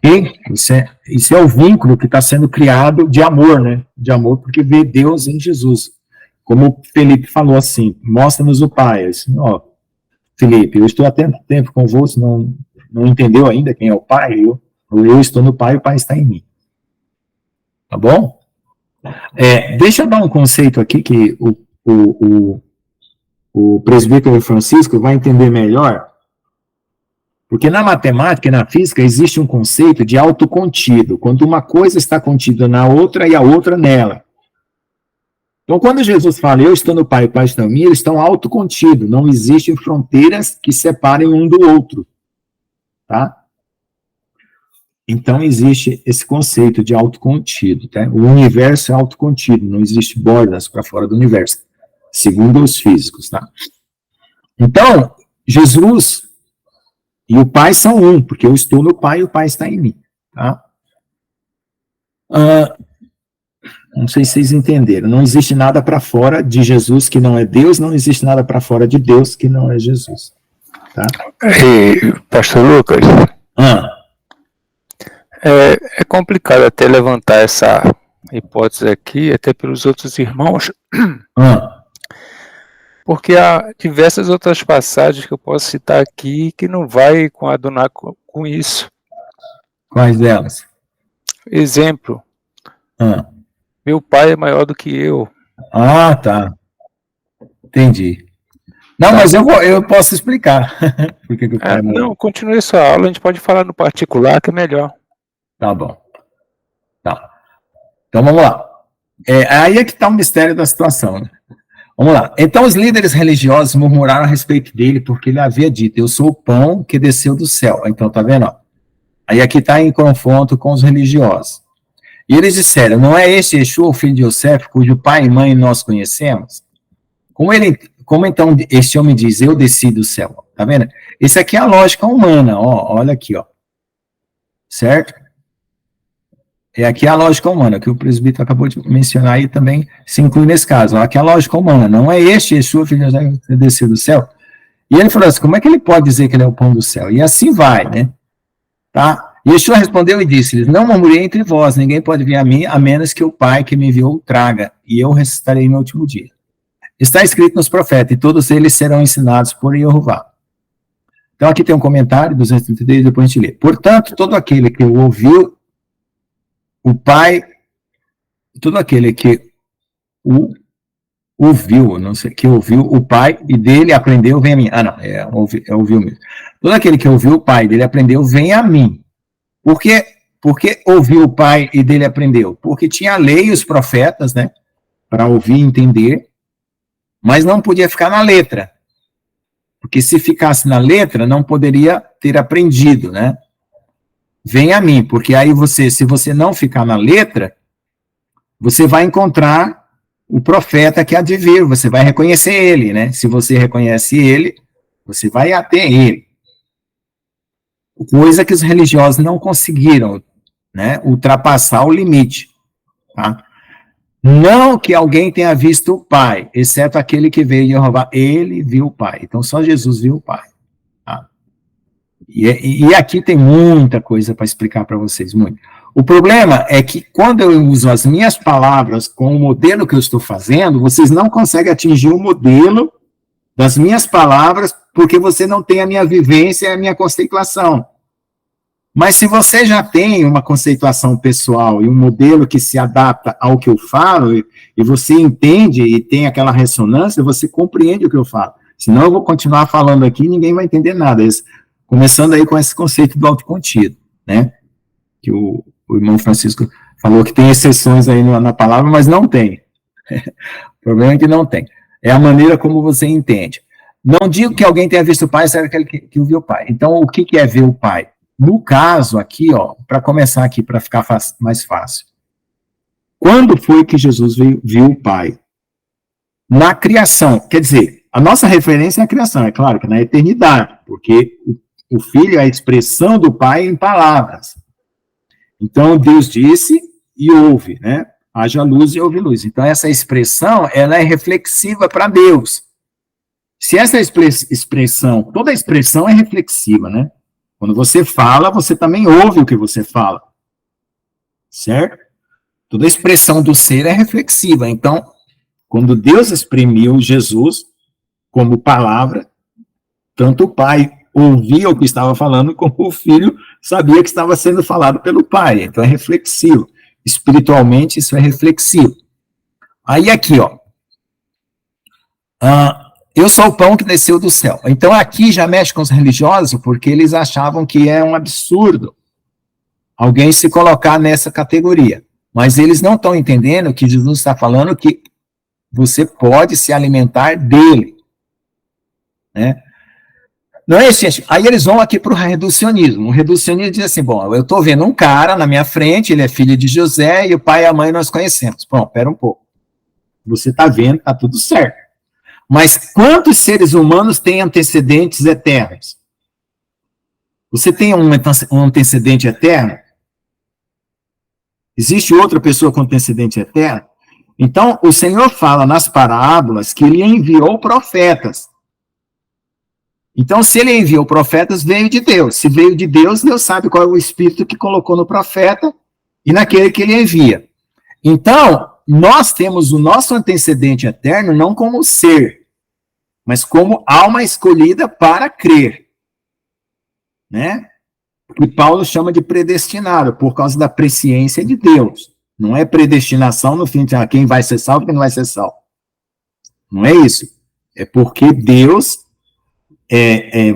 E isso é o vínculo que está sendo criado de amor, né? De amor, porque vê Deus em Jesus. Como o Felipe falou assim, mostra-nos o Pai. Assim, ó, Felipe, eu estou há tanto tempo convosco, não entendeu ainda quem é o Pai? Eu estou no Pai, o Pai está em mim. Tá bom? Deixa eu dar um conceito aqui que o presbítero Francisco vai entender melhor. Porque na matemática e na física existe um conceito de autocontido, quando uma coisa está contida na outra e a outra nela. Então, quando Jesus fala, eu estou no Pai, o Pai está em mim, eles estão autocontidos, não existem fronteiras que separem um do outro. Tá? Então, existe esse conceito de autocontido. Tá? O universo é autocontido, não existe bordas para fora do universo, segundo os físicos. Tá? Então, Jesus e o Pai são um, porque eu estou no Pai e o Pai está em mim. Tá? Não sei se vocês entenderam. Não existe nada para fora de Jesus que não é Deus, não existe nada para fora de Deus que não é Jesus. Tá? E, Pastor Lucas, é complicado até levantar essa hipótese aqui, até pelos outros irmãos, porque há diversas outras passagens que eu posso citar aqui que não vai coadunar com isso. Quais delas? Exemplo. Meu pai é maior do que eu. Ah, tá. Entendi. Não, mas eu posso explicar. Por que o pai é maior. Não, continue sua aula, a gente pode falar no particular, que é melhor. Tá bom. Tá. Então, vamos lá. Aí é que está o mistério da situação, né? Vamos lá. Então, os líderes religiosos murmuraram a respeito dele, porque ele havia dito, eu sou o pão que desceu do céu. Então, tá vendo? Aí aqui está em confronto com os religiosos. E eles disseram, não é este Yeshua, o filho de Yosef, cujo pai e mãe nós conhecemos? Como então este homem diz, eu desci do céu? Tá vendo? Isso aqui é a lógica humana, ó, olha aqui, ó. Certo? Aqui é a lógica humana, que o presbítero acabou de mencionar e também se inclui nesse caso. Aqui é a lógica humana, não é este Yeshua, filho de Yosef, que desceu do céu? E ele falou assim, como é que ele pode dizer que ele é o pão do céu? E assim vai, né? Tá? Yeshua respondeu e disse-lhes, não murmurei entre vós, ninguém pode vir a mim, a menos que o Pai que me enviou o traga, e eu ressuscitarei no último dia. Está escrito nos profetas, e todos eles serão ensinados por Jeová. Então aqui tem um comentário, 233, depois a gente lê. Portanto, todo aquele que ouviu o Pai, todo aquele que ouviu, não sei, que ouviu o Pai e dele aprendeu, vem a mim. Ah, não, ouviu mesmo. Todo aquele que ouviu o Pai e dele aprendeu, vem a mim. Por que ouviu o Pai e dele aprendeu? Porque tinha a lei e os profetas, né, para ouvir e entender, mas não podia ficar na letra. Porque se ficasse na letra, não poderia ter aprendido, né? Vem a mim, porque aí se você não ficar na letra, você vai encontrar o profeta que há de vir, você vai reconhecer ele, né? Se você reconhece ele, você vai até ele. Coisa que os religiosos não conseguiram, né, ultrapassar o limite. Tá? Não que alguém tenha visto o Pai, exceto aquele que veio de Jeová, ele viu o Pai. Então, só Jesus viu o Pai. Tá? E aqui tem muita coisa para explicar para vocês, muito. O problema é que quando eu uso as minhas palavras com o modelo que eu estou fazendo, vocês não conseguem atingir o modelo das minhas palavras, porque você não tem a minha vivência e a minha conceituação. Mas se você já tem uma conceituação pessoal e um modelo que se adapta ao que eu falo, e você entende e tem aquela ressonância, você compreende o que eu falo. Senão eu vou continuar falando aqui e ninguém vai entender nada. Começando aí com esse conceito do autocontido, né? Que o irmão Francisco falou que tem exceções aí na palavra, mas não tem. O problema é que não tem. É a maneira como você entende. Não digo que alguém tenha visto o Pai, será aquele que viu o Pai. Então, o que é ver o Pai? No caso aqui, ó, para começar aqui, para ficar mais fácil. Quando foi que Jesus viu o Pai? Na criação. Quer dizer, a nossa referência é a criação, é claro que na eternidade, porque o Filho é a expressão do Pai em palavras. Então, Deus disse e ouve, né? Haja luz e houve luz. Então, essa expressão, ela é reflexiva para Deus. Se essa expressão, toda expressão é reflexiva, né? Quando você fala, você também ouve o que você fala. Certo? Toda expressão do ser é reflexiva. Então, quando Deus exprimiu Jesus como palavra, tanto o Pai ouvia o que estava falando, como o Filho sabia que estava sendo falado pelo Pai. Então, é reflexivo. Espiritualmente, isso é reflexivo. Aí, aqui, ó. Eu sou o pão que desceu do céu. Então, aqui já mexe com os religiosos, porque eles achavam que é um absurdo alguém se colocar nessa categoria. Mas eles não estão entendendo que Jesus está falando que você pode se alimentar dele. Né? Não é isso, gente. Aí eles vão aqui para o reducionismo. O reducionismo diz assim, bom, eu estou vendo um cara na minha frente, ele é filho de José, e o pai e a mãe nós conhecemos. Bom, pera um pouco. Você está vendo, está tudo certo. Mas quantos seres humanos têm antecedentes eternos? Você tem um antecedente eterno? Existe outra pessoa com antecedente eterno? Então, o Senhor fala nas parábolas que ele enviou profetas. Então, se ele enviou profetas, veio de Deus. Se veio de Deus, Deus sabe qual é o espírito que colocou no profeta e naquele que ele envia. Então, nós temos o nosso antecedente eterno não como ser, mas como alma escolhida para crer. Né? Que Paulo chama de predestinado, por causa da presciência de Deus. Não é predestinação no fim de quem vai ser salvo e quem não vai ser salvo. Não é isso. É porque Deus,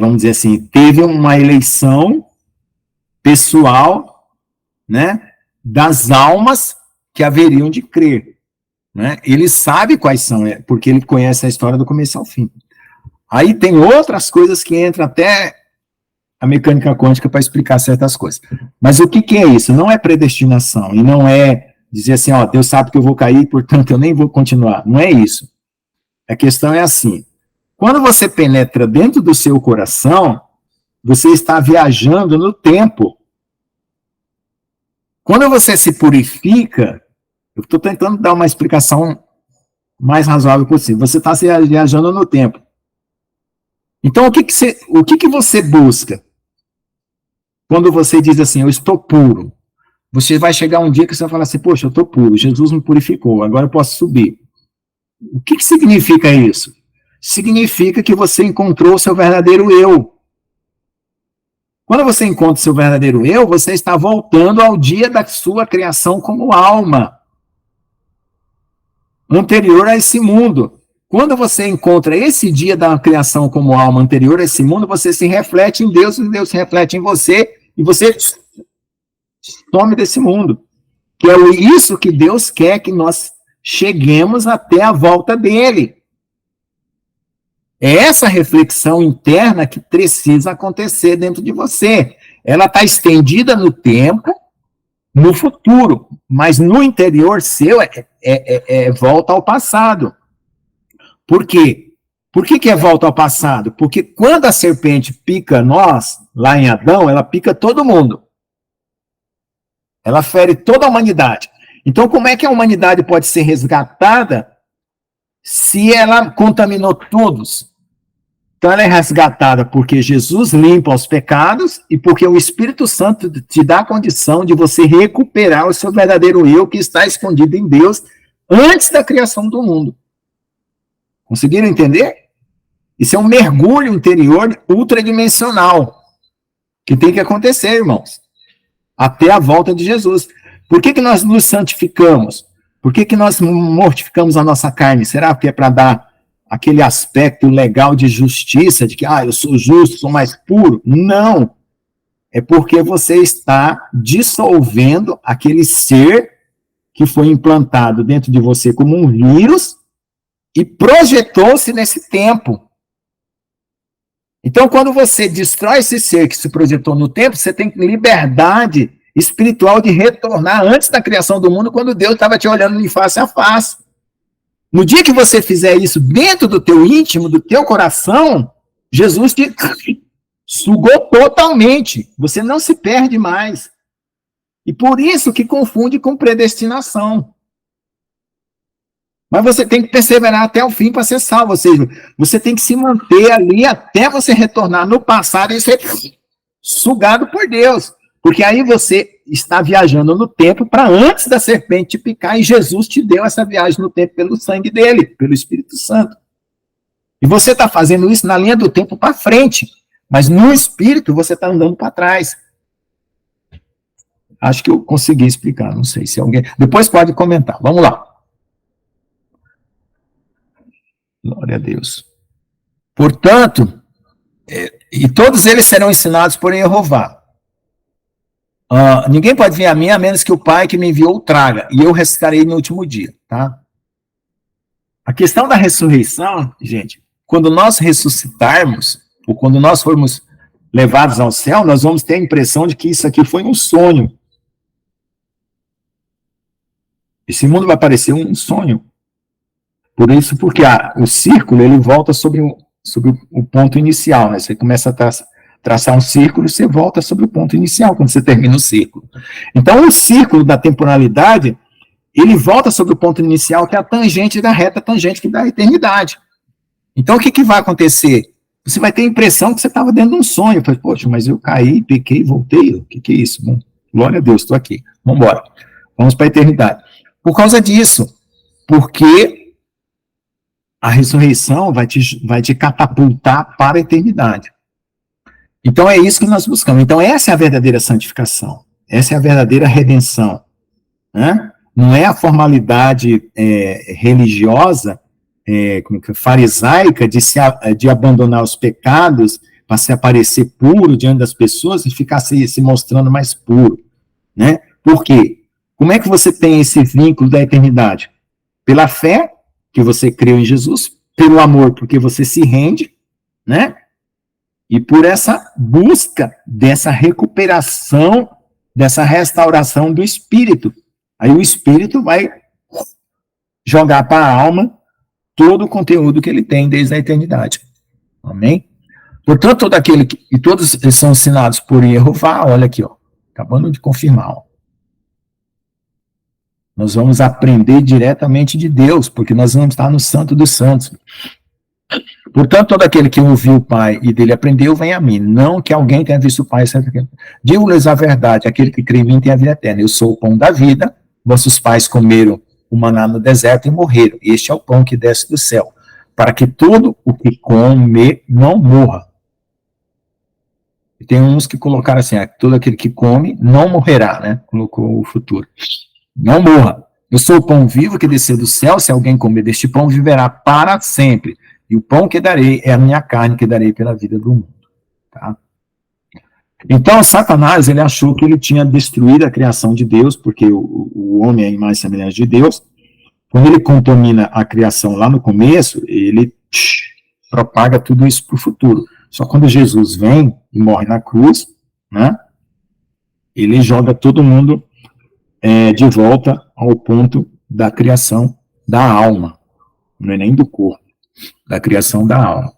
vamos dizer assim, teve uma eleição pessoal, né, das almas que haveriam de crer. Né? Ele sabe quais são, porque ele conhece a história do começo ao fim. Aí tem outras coisas que entram até a mecânica quântica para explicar certas coisas. Mas o que é isso? Não é predestinação, e não é dizer assim, ó, Deus sabe que eu vou cair, portanto eu nem vou continuar. Não é isso. A questão é assim, quando você penetra dentro do seu coração, você está viajando no tempo. Quando você se purifica, eu estou tentando dar uma explicação mais razoável possível, você está viajando no tempo. Então, o que você busca? Quando você diz assim, eu estou puro, você vai chegar um dia que você vai falar assim, poxa, eu estou puro, Jesus me purificou, agora eu posso subir. O que significa isso? Significa que você encontrou o seu verdadeiro eu. Quando você encontra o seu verdadeiro eu, você está voltando ao dia da sua criação como alma, anterior a esse mundo. Quando você encontra esse dia da criação como alma anterior a esse mundo, você se reflete em Deus, e Deus se reflete em você, e você some desse mundo. Que é isso que Deus quer que nós cheguemos até a volta dele. É essa reflexão interna que precisa acontecer dentro de você. Ela está estendida no tempo, no futuro, mas no interior seu volta ao passado. Por quê? Por que é volta ao passado? Porque quando a serpente pica nós, lá em Adão, ela pica todo mundo. Ela fere toda a humanidade. Então, como é que a humanidade pode ser resgatada se ela contaminou todos? Então, ela é resgatada porque Jesus limpa os pecados e porque o Espírito Santo te dá a condição de você recuperar o seu verdadeiro eu que está escondido em Deus antes da criação do mundo. Conseguiram entender? Isso é um mergulho interior ultradimensional que tem que acontecer, irmãos, até a volta de Jesus. Por que nós nos santificamos? Por que nós mortificamos a nossa carne? Será que é para dar aquele aspecto legal de justiça, de que eu sou justo, sou mais puro? Não. É porque você está dissolvendo aquele ser que foi implantado dentro de você como um vírus e projetou-se nesse tempo. Então, quando você destrói esse ser que se projetou no tempo, você tem liberdade espiritual de retornar antes da criação do mundo, quando Deus estava te olhando de face a face. No dia que você fizer isso dentro do teu íntimo, do teu coração, Jesus te sugou totalmente. Você não se perde mais. E por isso que confunde com predestinação. Mas você tem que perseverar até o fim para ser salvo. Ou seja, você tem que se manter ali até você retornar no passado e você sugado por Deus. Porque aí você está viajando no tempo para antes da serpente te picar, e Jesus te deu essa viagem no tempo pelo sangue dele, pelo Espírito Santo. E você está fazendo isso na linha do tempo para frente, mas no Espírito você está andando para trás. Acho que eu consegui explicar, não sei se alguém... Depois pode comentar, vamos lá. Glória a Deus. Portanto, e todos eles serão ensinados por Jeová. Ninguém pode vir a mim a menos que o Pai que me enviou o traga, e eu ressuscitarei no último dia, tá? A questão da ressurreição, gente, quando nós ressuscitarmos, ou quando nós formos levados ao céu, nós vamos ter a impressão de que isso aqui foi um sonho. Esse mundo vai parecer um sonho. Por isso, porque o círculo, ele volta sobre o ponto inicial, né? Você começa a traçar um círculo, você volta sobre o ponto inicial, quando você termina o círculo. Então, o círculo da temporalidade, ele volta sobre o ponto inicial, que é a tangente da reta tangente que dá a eternidade. Então, o que vai acontecer? Você vai ter a impressão que você estava dentro de um sonho. Falei, poxa, mas eu caí, pequei, voltei. O que é isso? Bom, glória a Deus, estou aqui. Vamos embora. Vamos para a eternidade. Por causa disso, porque a ressurreição vai te catapultar para a eternidade. Então é isso que nós buscamos. Então essa é a verdadeira santificação. Essa é a verdadeira redenção. Né? Não é a formalidade religiosa, farisaica, de abandonar os pecados para se aparecer puro diante das pessoas e ficar se mostrando mais puro. Né? Por quê? Como é que você tem esse vínculo da eternidade? Pela fé, que você creu em Jesus, pelo amor, porque você se rende, né? E por essa busca dessa recuperação, dessa restauração do espírito. Aí o espírito vai jogar para a alma todo o conteúdo que ele tem desde a eternidade. Amém? Portanto, todos eles são ensinados por Jeová, olha aqui, ó, acabando de confirmar, ó. Nós vamos aprender diretamente de Deus, porque nós vamos estar no Santo dos Santos. Portanto, todo aquele que ouviu o Pai e dele aprendeu, vem a mim. Não que alguém tenha visto o Pai. Digo-lhes a verdade, aquele que crê em mim tem a vida eterna. Eu sou o pão da vida, vossos pais comeram o maná no deserto e morreram. Este é o pão que desce do céu, para que todo o que come não morra. E tem uns que colocaram assim, todo aquele que come não morrerá, né? Colocou o futuro. Não morra. Eu sou o pão vivo que desceu do céu, se alguém comer deste pão, viverá para sempre. E o pão que darei é a minha carne que darei pela vida do mundo. Tá? Então, Satanás, ele achou que ele tinha destruído a criação de Deus, porque o homem é a imagem e semelhança de Deus. Quando ele contamina a criação lá no começo, ele propaga tudo isso para o futuro. Só quando Jesus vem e morre na cruz, né, ele joga todo mundo de volta ao ponto da criação da alma, não é nem do corpo, da criação da alma.